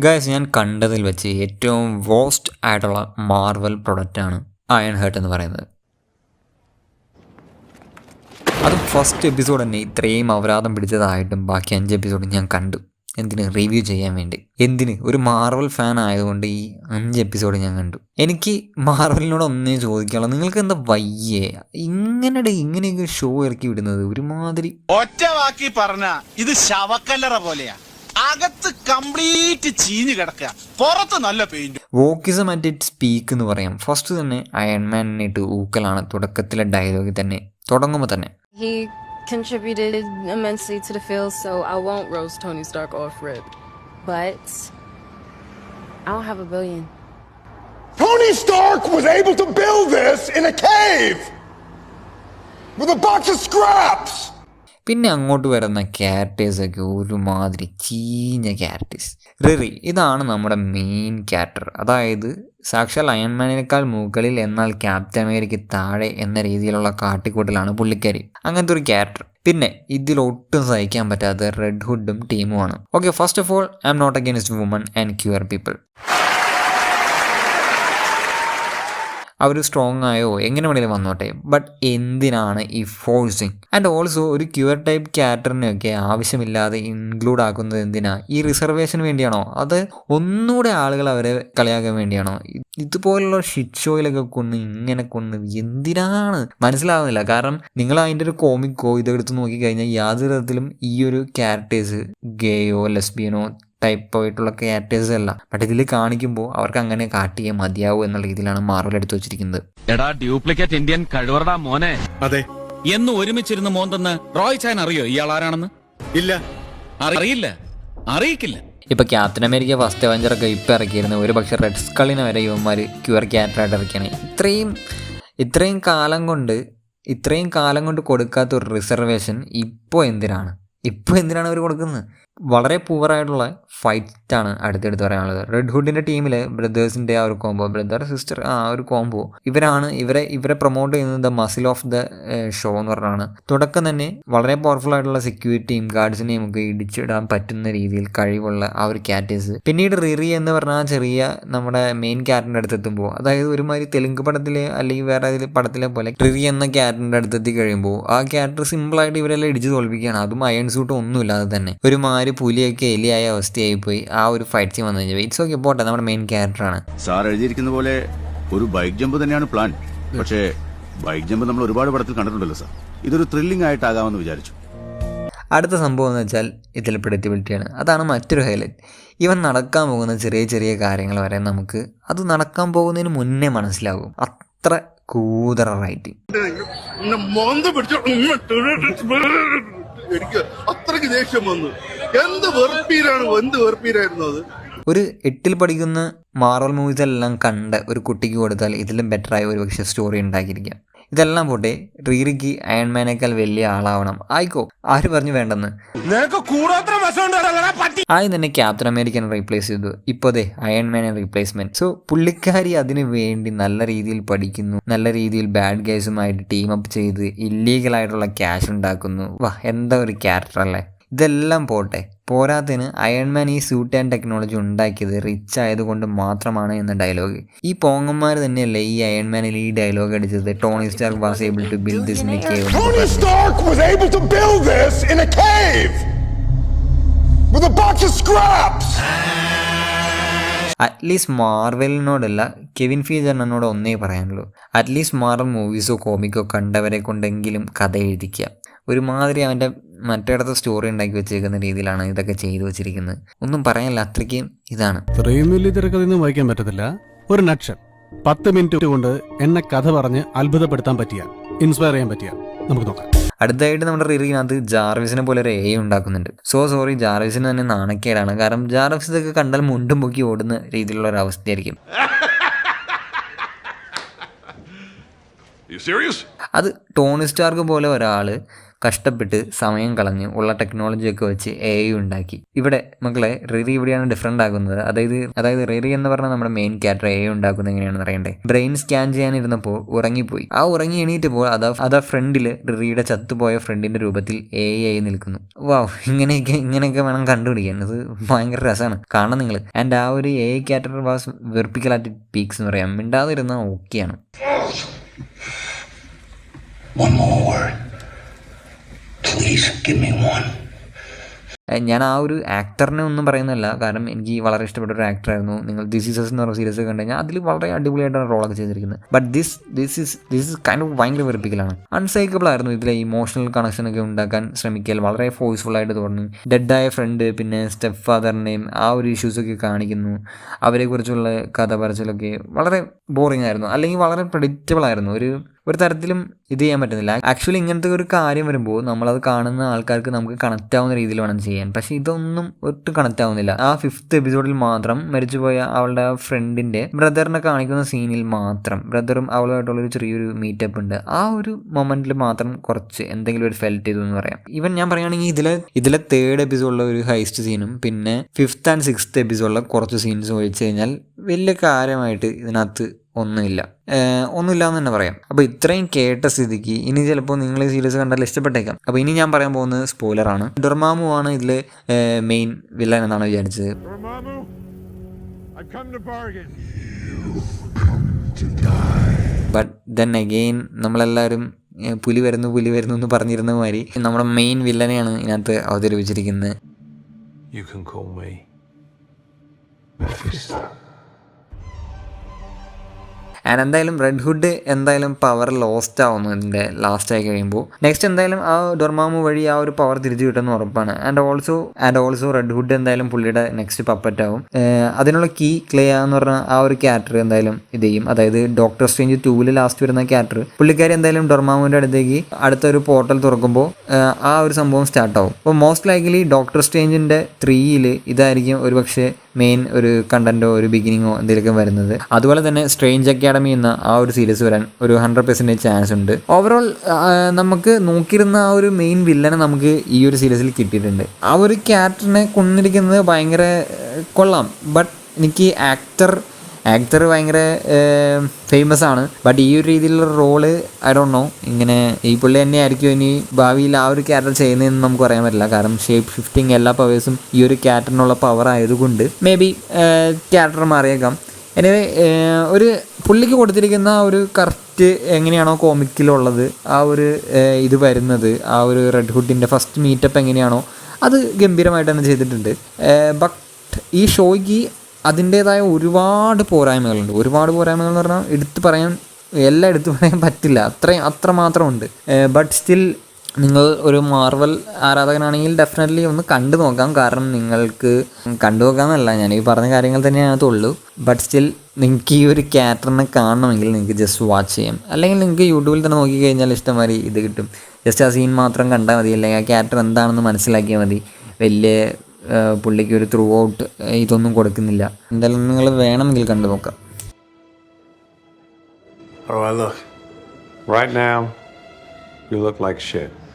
Guys, ഞാൻ കണ്ടതിൽ വെച്ച് ഏറ്റവും വേസ്റ്റ് ആയിട്ടുള്ള മാർവൽ പ്രൊഡക്റ്റാണ് അയൺ ഹേർട്ട് എന്ന് പറയുന്നത്. അത് ഫസ്റ്റ് എപ്പിസോഡ് തന്നെ ഇത്രയും അപരാധം പിടിച്ചതായിട്ടും ബാക്കി 5 എപ്പിസോഡ് ഞാൻ കണ്ടു. എന്തിന്? റിവ്യൂ ചെയ്യാൻ വേണ്ടി. എന്തിന്? ഒരു മാർവൽ ഫാൻ ആയതുകൊണ്ട് ഈ 5 എപ്പിസോഡ് ഞാൻ കണ്ടു. എനിക്ക് മാർവലിനോട് ഒന്നേ ചോദിക്കാനുള്ളൂ, നിങ്ങൾക്ക് എന്താ വയ്യേ ഇങ്ങനെയൊക്കെ ഷോ ഇറക്കി വിടുന്നത്? ഒരുമാതിരി ഒറ്റ വാക്കി പറഞ്ഞ ഇത് ശവക്കല്ലറ പോലെയാ. അകത്ത് കംപ്ലീറ്റ് ചീഞ്ഞ് കിടക്കുക, പുറത്ത് നല്ല paint. Wokeism at it speak എന്ന് പറയാം. ഫസ്റ്റ് തന്നെ അയൺമാനിട്ട് ഊക്കലാണ് തുടക്കത്തിലെ ഡയലോഗിൽ തന്നെ, തുടങ്ങുമ്പോൾ തന്നെ. He contributed immensely to the field, so I won't roast Tony Stark off rip. But I don't have $1 billion. Tony Stark was able to build this in a cave with a box of scraps. പിന്നെ അങ്ങോട്ട് വരുന്ന ക്യാരക്ടേഴ്സൊക്കെ ഒരുമാതിരി ചീഞ്ഞ characters. റിറി ഇതാണ് നമ്മുടെ main character. അതായത് സാക്ഷാൽ അയൺമാനേക്കാൾ മുകളിൽ എന്നാൽ ക്യാപ്റ്റൻ അമേരിക്ക താഴെ എന്ന രീതിയിലുള്ള കാട്ടിക്കൂട്ടലാണ് പുള്ളിക്കാരി. അങ്ങനത്തെ ഒരു ക്യാരക്ടർ. പിന്നെ ഇതിലൊട്ടും സഹിക്കാൻ പറ്റാത്ത റെഡ് ഹുഡും ടീമുമാണ്. Okay, first of all I am not against woman and queer people. അവർ സ്ട്രോങ് ആയോ എങ്ങനെ വേണമെങ്കിലും വന്നോട്ടെ, ബട്ട് എന്തിനാണ് ഈ ഫോഴ്സിങ്? ആൻഡ് ഓൾസോ ഒരു ക്യൂർ ടൈപ്പ് ക്യാരക്ടറിനെയൊക്കെ ആവശ്യമില്ലാതെ ഇൻക്ലൂഡ് ആക്കുന്നത് എന്തിനാ? ഈ റിസർവേഷന് വേണ്ടിയാണോ? അത് ഒന്നുകൂടെ ആളുകൾ അവരെ കളിയാക്കാൻ വേണ്ടിയാണോ? ഇതുപോലുള്ള ഷിറ്റ് ഷോയിലൊക്കെ ഇങ്ങനെ എന്തിനാണ് മനസ്സിലാവുന്നില്ല. കാരണം നിങ്ങൾ അതിൻ്റെ ഒരു കോമിക്കോ ഇതെടുത്ത് നോക്കിക്കഴിഞ്ഞാൽ യാതൊരു വിധത്തിലും ഈ ഒരു ക്യാരക്ടേഴ്സ് ഗേയോ ലെസ്ബിയനോ ടൈപ്പ് ആയിട്ടുള്ള ക്യാരക്ടേഴ്സ് അല്ല. ബട്ട് ഇതിൽ കാണിക്കുമ്പോൾ അവർക്ക് അങ്ങനെ കാട്ടിയേ മതിയാവൂ എന്നുള്ള രീതിയിലാണ് മാർവൽ എടുത്തു വെച്ചിരിക്കുന്നത്. എടാ ഡ്യൂപ്ലിക്കേറ്റ് ഇന്ത്യൻ കഴിവറടാ മോനെ. അതെ, എന്ന് ഒരുമിച്ചിരുന്ന് മോന്തെന്ന് റോയ് ചാൻ അറിയോ ഇയാൾ ആരാണെന്ന്? ഇല്ല, അറിയില്ല, അറിയിക്കില്ല. ഇപ്പൊ ക്യാപ്റ്റൻ അമേരിക്ക ഫസ്റ്റ് അവഞ്ചറൊക്കെ ഇപ്പം ഇറക്കിയിരുന്നു. ഒരു പക്ഷേ റെഡ് സ്കളിനെ വരെ ഇവന്മാർ ക്യൂർ ക്യാരക്ടറായിട്ട് ഇറക്കിയാണ്. ഇത്രയും കാലം കൊണ്ട് കൊടുക്കാത്ത ഒരു റിസർവേഷൻ ഇപ്പോൾ എന്തിനാണ് അവർ കൊടുക്കുന്നത്? വളരെ പൂവറായിട്ടുള്ള ഫൈറ്റാണ് അടുത്തെടുത്ത് പറയാനുള്ളത്. റെഡ് ഹുഡിൻ്റെ ടീമിൽ ബ്രദേഴ്സിൻ്റെ ആ ഒരു കോംബോ, ബ്രദർ സിസ്റ്റർ ആ ഒരു കോംബോ, ഇവരെ പ്രൊമോട്ട് ചെയ്യുന്നത് the muscle of the show എന്ന് പറഞ്ഞാണ്. തുടക്കം തന്നെ വളരെ പവർഫുൾ ആയിട്ടുള്ള സെക്യൂരിറ്റിയും ഗാർഡ്സിനെയും ഒക്കെ ഇടിച്ചിടാൻ പറ്റുന്ന രീതിയിൽ കഴിവുള്ള ആ ഒരു ക്യാരക്ടേഴ്സ്. പിന്നീട് റിറി എന്ന് പറഞ്ഞാൽ ചെറിയ നമ്മുടെ മെയിൻ ക്യാരക്ടറിൻ്റെ അടുത്തെത്തുമ്പോൾ, അതായത് ഒരുമാതിരി തെലുങ്ക് പടത്തിലെ അല്ലെങ്കിൽ വേറെ ഏതെങ്കിലും പടത്തിലെ പോലെ റിറി എന്ന ക്യാരക്ടറിൻ്റെ അടുത്തെത്തി കഴിയുമ്പോൾ ആ ക്യാരക്ടർ സിമ്പിളായിട്ട് ഇവരെല്ലാം ഇടിച്ച് തോൽപ്പിക്കുകയാണ്. അതും അയൺ സൂട്ട് ഒന്നുമില്ലാതെ തന്നെ ഒരുമാതിരി പുലിയൊക്കെ എലിയായ അവസ്ഥയായി പോയി ആ ഒരു ഫൈറ്റ് സീൻ വന്നു കഴിഞ്ഞാൽ. ഇറ്റ്സ് ഓക്കെ, പോട്ടെ, നമ്മുടെ മെയിൻ ക്യാരക്ടറാണ്. സാർ എഴുതിയിരിക്കുന്ന പോലെ ഒരു ബൈക്ക് ജമ്പ് തന്നെയാണ് പ്ലാൻ. പക്ഷേ ബൈക്ക് ജമ്പ് നമ്മൾ ഒരുപാട് പടത്തിൽ കണ്ടിട്ടുണ്ടല്ലോ സാർ. ഇതൊരു ത്രില്ലിംഗ് ആയിട്ടാകാമെന്ന് വിചാരിച്ചു. അടുത്ത സംഭവം എന്ന് വെച്ചാൽ ഇതിൽ പ്രെഡിക്റ്റബിലിറ്റിയാണ്. അതാണ് മറ്റൊരു ഹൈലൈറ്റ്. ഇവൻ നടക്കാൻ പോകുന്ന ചെറിയ കാര്യങ്ങൾ വരെ നമുക്ക് അത് നടക്കാൻ പോകുന്നതിന് മുന്നേ മനസ്സിലാകും. അത്ര കൂതറ റൈറ്റിംഗ്. എനിക്ക് അത്രയ്ക്ക് ദേഷ്യം വന്നു. എന്ത് വെറുപ്പീരായിരുന്നു അത്. ഒരു 8ൽ പഠിക്കുന്ന മാർവൽ മൂവീസ് എല്ലാം കണ്ട ഒരു കുട്ടിക്ക് കൊടുത്താൽ ഇതിലും ബെറ്ററായ ഒരു പക്ഷേ സ്റ്റോറി ഉണ്ടാക്കിയിരിക്കാം. ഇതെല്ലാം പോട്ടെ, റീറിക്ക് അയൺമാനേക്കാൾ വലിയ ആളാവണം. ആയിക്കോ, ആര് പറഞ്ഞു വേണ്ടെന്ന്? ആദ്യം തന്നെ ക്യാപ്റ്റൻ അമേരിക്കനെ റീപ്ലേസ് ചെയ്തു. ഇപ്പോഴേ അയൺമാനെ റീപ്ലേസ്മെന്റ്. സോ പുള്ളിക്കാരി അതിന് വേണ്ടി നല്ല രീതിയിൽ പഠിക്കുന്നു, നല്ല രീതിയിൽ ബാഡ് ഗൈസുമായിട്ട് ടീം അപ്പ് ചെയ്ത് ഇല്ലീഗലായിട്ടുള്ള ക്യാഷ് ഉണ്ടാക്കുന്നു. വാ, എന്താ ഒരു ക്യാരക്ടർ അല്ലേ? ഇതെല്ലാം പോട്ടെ, പോരാത്തതിന് അയൺമാൻ ഈ സ്യൂട്ട് ആൻഡ് ടെക്നോളജി ഉണ്ടാക്കിയത് റിച്ച് ആയതുകൊണ്ട് മാത്രമാണ് എന്ന ഡയലോഗ്. ഈ പോങ്ങന്മാർ തന്നെയല്ലേ ഈ അയൺമാനിൽ ഈ ഡയലോഗ് അടിച്ചത്? Tony Stark was able to build this in a cave. Tony Stark was able to build this in a cave with a box of scraps. At least മാർവലിനോടല്ല, കെവിൻ ഫീജറിനോട് ഒന്നേ പറയാനുള്ളൂ. അറ്റ്ലീസ്റ്റ് മാർവൽ മൂവീസോ കോമിക്കോ കണ്ടവരെ കൊണ്ടെങ്കിലും കഥ എഴുതിക്കുക. ഒരുമാതിരി അവൻ്റെ മറ്റിടത്ത് സ്റ്റോറി ഉണ്ടാക്കി വെച്ചേക്കുന്ന രീതിയിലാണ് ഇതൊക്കെ ചെയ്തു വെച്ചിരിക്കുന്നത്. ഒന്നും പറയാനില്ല, അത്രയ്ക്കും ഇതാണ്. ഇത്രയും വലിയ തിരക്കഥയൊന്നും വായിക്കാൻ പറ്റത്തില്ല. ഒരു നട്ഷൻ 10 മിനിറ്റ് കൊണ്ട് എന്നെ കഥ പറഞ്ഞ് അത്ഭുതപ്പെടുത്താൻ പറ്റിയ, ഇൻസ്പയർ ചെയ്യാൻ പറ്റിയ, നമുക്ക് നോക്കാം. അടുത്തായിട്ട് നമ്മുടെ റിറിനകത്ത് ജാർവിസിനെ പോലെ ഒരു AI ഉണ്ടാക്കുന്നുണ്ട്. സോറി, ജാർവിസിന് തന്നെ നാണക്കേടാണ്. കാരണം ജാർവിസ് ഇതൊക്കെ കണ്ടാൽ മുണ്ടും പൊക്കി ഓടുന്ന രീതിയിലുള്ള ഒരു അവസ്ഥയായിരിക്കും. അത് ടോണി സ്റ്റാർക്ക് പോലെ ഒരാൾ കഷ്ടപ്പെട്ട് സമയം കളഞ്ഞ് ഉള്ള ടെക്നോളജിയൊക്കെ വെച്ച് AI ഉണ്ടാക്കി. ഇവിടെ മക്കളെ റിറി ഇവിടെയാണ് ഡിഫറെൻ്റ് ആകുന്നത്. അതായത് റിറി എന്ന് പറഞ്ഞാൽ നമ്മുടെ മെയിൻ ക്യാരക്ടർ AI ഉണ്ടാക്കുന്നത് എങ്ങനെയാണെന്ന് അറിയണ്ടേ. ബ്രെയിൻ സ്കാൻ ചെയ്യാനിരുന്നപ്പോൾ ഉറങ്ങിപ്പോയി. ഉറങ്ങി എണീറ്റപ്പോൾ അതാ ഫ്രണ്ടിൽ റിറിയുടെ ചത്തുപോയ ഫ്രണ്ടിൻ്റെ രൂപത്തിൽ AI നിൽക്കുന്നു. വാവ്, ഇങ്ങനെയൊക്കെ വേണം കണ്ടുപിടിക്കാൻ. ഇത് ഭയങ്കര രസമാണ് കാണണം നിങ്ങൾ. ആൻഡ് ആ ഒരു AI ക്യാരക്ടർ വാസ് വെർപ്പിക്കൽ അറ്റ് പീക്സ് എന്ന് പറയാം. മിണ്ടാതിരുന്നാൽ ഓക്കെയാണ്. One more word. Please give me one. ഞാൻ ആ ഒരു ആക്ടറിനെ ഒന്നും പറയുന്നില്ല, കാരണം എനിക്ക് വളരെ ഇഷ്ടപ്പെട്ട ഒരു ആക്ടറായിരുന്നു. നിങ്ങൾ ദിസ് ഈസ് എന്ന് പറഞ്ഞ സീരീസ് കണ്ടു കഴിഞ്ഞാൽ അതിൽ വളരെ അടിപൊളിയായിട്ടാണ് റോളൊക്കെ ചെയ്തിരിക്കുന്നത്. But this is kind of ഭയങ്കര വെറുപ്പിക്കലാണ്. അൺസൈക്കബിൾ ആയിരുന്നു. ഇതിലെ ഇമോഷണൽ കണക്ഷനൊക്കെ ഉണ്ടാക്കാൻ ശ്രമിക്കൽ വളരെ ഫോഴ്സ്ഫുള്ളായിട്ട് തോന്നി. ഡെഡായ ഫ്രണ്ട്, പിന്നെ സ്റ്റെപ്പ് ഫാദറിൻ്റെയും ആ ഒരു ഇഷ്യൂസൊക്കെ കാണിക്കുന്നു. അവരെക്കുറിച്ചുള്ള കഥ പറച്ചിലൊക്കെ വളരെ ബോറിംഗ് ആയിരുന്നു, അല്ലെങ്കിൽ വളരെ പ്രെഡിക്റ്റബിൾ ആയിരുന്നു. ഒരു തരത്തിലും ഇത് ചെയ്യാൻ പറ്റുന്നില്ല. ആക്ച്വലി ഇങ്ങനത്തെ ഒരു കാര്യം വരുമ്പോൾ നമ്മളത് കാണുന്ന ആൾക്കാർക്ക് നമുക്ക് കണക്റ്റ് ആവുന്ന രീതിയിൽ വേണം ചെയ്യാൻ. പക്ഷേ ഇതൊന്നും ഒട്ടും കണക്റ്റ് ആവുന്നില്ല. ആ 5th എപ്പിസോഡിൽ മാത്രം മരിച്ചുപോയ അവളുടെ ഫ്രണ്ടിൻ്റെ ബ്രദറിനെ കാണിക്കുന്ന സീനിൽ മാത്രം ബ്രദറും അവളുമായിട്ടുള്ളൊരു ചെറിയൊരു മീറ്റപ്പ് ഉണ്ട്. ആ ഒരു മൊമെൻറ്റിൽ മാത്രം കുറച്ച് എന്തെങ്കിലും ഒരു ഫെൽറ്റ് ചെയ്തു എന്ന് പറയാം. ഈവൻ ഞാൻ പറയുകയാണെങ്കിൽ ഇതിലെ 3rd എപ്പിസോഡിലെ ഒരു ഹൈസ്റ്റ് സീനും പിന്നെ 5th and 6th എപ്പിസോഡിലെ കുറച്ച് സീൻസും ഒഴിച്ച് കഴിഞ്ഞാൽ വലിയ കാര്യമായിട്ട് ഇതിനകത്ത് ഒന്നുമില്ല എന്ന് തന്നെ പറയാം. അപ്പോൾ ഇത്രയും കേട്ട സ്ഥിതിക്ക് ഇനി ചിലപ്പോൾ നിങ്ങൾ ഈ സീരീസ് കണ്ടാൽ ഇഷ്ടപ്പെട്ടേക്കാം. അപ്പോൾ ഇനി ഞാൻ പറയാൻ പോകുന്നത് സ്പോയിലറാണ്. ഡൊർമാമു ആണ് ഇതിൽ മെയിൻ വില്ലൻ എന്നാണ് വിചാരിച്ചത്. ബട്ട് ദെൻ അഗെയിൻ നമ്മളെല്ലാവരും പുലി വരുന്നു എന്ന് പറഞ്ഞിരുന്ന മാതിരി നമ്മുടെ മെയിൻ വില്ലനെയാണ് ഇതിനകത്ത് അവതരിപ്പിച്ചിരിക്കുന്നത്. ആൻഡ് എന്തായാലും റെഡ് ഹുഡ് എന്തായാലും പവർ ലോസ്റ്റ് ആവുന്നു ഇതിൻ്റെ ലാസ്റ്റ് ആയി കഴിയുമ്പോൾ. നെക്സ്റ്റ് എന്തായാലും ആ ഡൊർമാമു വഴി ആ ഒരു പവർ തിരിച്ചു കിട്ടുമെന്ന് ഉറപ്പാണ്. ആൻഡ് ഓൾസോ റെഡ് ഹുഡ് എന്തായാലും പുള്ളിയുടെ നെക്സ്റ്റ് പപ്പറ്റ് ആവും. അതിനുള്ള കീ ക്ലെയ എന്ന് പറഞ്ഞ ആ ഒരു ക്യാരക്ടർ എന്തായാലും ഇത് ചെയ്യും. അതായത് ഡോക്ടർ സ്ട്രേഞ്ച് 2 ലാസ്റ്റ് വരുന്ന ക്യാരക്ടർ പുള്ളിക്കാരി എന്തായാലും ഡൊർമാമുവിൻ്റെ അടുത്തേക്ക് അടുത്തൊരു പോർട്ടൽ തുറക്കുമ്പോൾ ആ ഒരു സംഭവം സ്റ്റാർട്ടാവും. അപ്പോൾ മോസ്റ്റ് ലൈക്ലി ഡോക്ടർ സ്ട്രേഞ്ചിൻ്റെ 3 ഇതായിരിക്കും ഒരുപക്ഷെ മെയിൻ ഒരു കണ്ടൻറ്റോ ഒരു ബിഗിനിങ്ങോ എന്തെങ്കിലുമൊക്കെ വരുന്നത്. അതുപോലെ തന്നെ സ്ട്രേഞ്ച് അക്കാഡമി എന്ന ആ ഒരു സീരീസ് വരാൻ ഒരു 100% ചാൻസ് ഉണ്ട്. ഓവറോൾ നമുക്ക് നോക്കിയിരുന്ന ആ ഒരു മെയിൻ വില്ലനെ നമുക്ക് ഈ ഒരു സീരീസിൽ കിട്ടിയിട്ടുണ്ട്. ആ ഒരു ക്യാരക്ടറിനെ കൊന്നിരിക്കുന്നത് ഭയങ്കര കൊള്ളാം. ബട്ട് എനിക്ക് ആക്ടർ ഭയങ്കര ഫേമസ് ആണ്. ബട്ട് ഈ ഒരു രീതിയിലുള്ള റോള് ഐ ഡോണ്ട് നോ, ഇങ്ങനെ ഈ പുള്ളി തന്നെ ആയിരിക്കും ഇനി ഭാവിയിൽ ആ ഒരു ക്യാരക്ടർ ചെയ്യുന്നതെന്ന് നമുക്ക് പറയാൻ പറ്റില്ല. കാരണം ഷേപ്പ് ഷിഫ്റ്റിംഗ് എല്ലാ പവേഴ്സും ഈ ഒരു ക്യാരക്ടറിനുള്ള പവർ ആയതുകൊണ്ട് മേ ബി ക്യാരക്ടർ മാറിയേക്കാം. എനിവേ ഒരു പുള്ളിക്ക് കൊടുത്തിരിക്കുന്ന ആ ഒരു കറക്റ്റ് എങ്ങനെയാണോ കോമിക്കിലുള്ളത് ആ ഒരു ഇത് വരുന്നത്, ആ ഒരു റെഡ് ഹുഡിൻ്റെ ഫസ്റ്റ് മീറ്റപ്പ് എങ്ങനെയാണോ അത് ഗംഭീരമായിട്ട് തന്നെ ചെയ്തിട്ടുണ്ട്. ബട്ട് ഈ ഷോയ്ക്ക് അതിൻ്റേതായ ഒരുപാട് പോരായ്മകളുണ്ട്. ഒരുപാട് പോരായ്മകൾ എന്ന് പറഞ്ഞാൽ എടുത്തു പറയാൻ പറ്റില്ല, അത്രമാത്രമുണ്ട്. ബട്ട് സ്റ്റിൽ നിങ്ങൾ ഒരു മാർവൽ ആരാധകനാണെങ്കിൽ ഡെഫിനറ്റ്ലി ഒന്ന് കണ്ടു നോക്കാം. കാരണം നിങ്ങൾക്ക് കണ്ടു നോക്കാമെന്നല്ല, ഞാൻ ഈ പറഞ്ഞ കാര്യങ്ങൾ തന്നെയാകത്തുള്ളൂ. ബട്ട് സ്റ്റിൽ നിങ്ങൾക്ക് ഈ ഒരു ക്യാരക്ടറിനെ കാണണമെങ്കിൽ നിങ്ങൾക്ക് ജസ്റ്റ് വാച്ച് ചെയ്യാം. അല്ലെങ്കിൽ നിങ്ങൾക്ക് യൂട്യൂബിൽ തന്നെ നോക്കിക്കഴിഞ്ഞാൽ ഇഷ്ടംമാതിരി ഇത് കിട്ടും. ജസ്റ്റ് ആ സീൻ മാത്രം കണ്ടാൽ മതി, അല്ലെങ്കിൽ ആ ക്യാരക്ടർ എന്താണെന്ന് മനസ്സിലാക്കിയാൽ മതി. വലിയ പുള്ളിക്ക് ഒരു ത്രൂ ഔട്ട് ഇതൊന്നും കൊടുക്കുന്നില്ല. എന്തായാലും നിങ്ങൾ വേണമെങ്കിൽ കണ്ടു നോക്കാം. All right, look. Right now, you look like shit.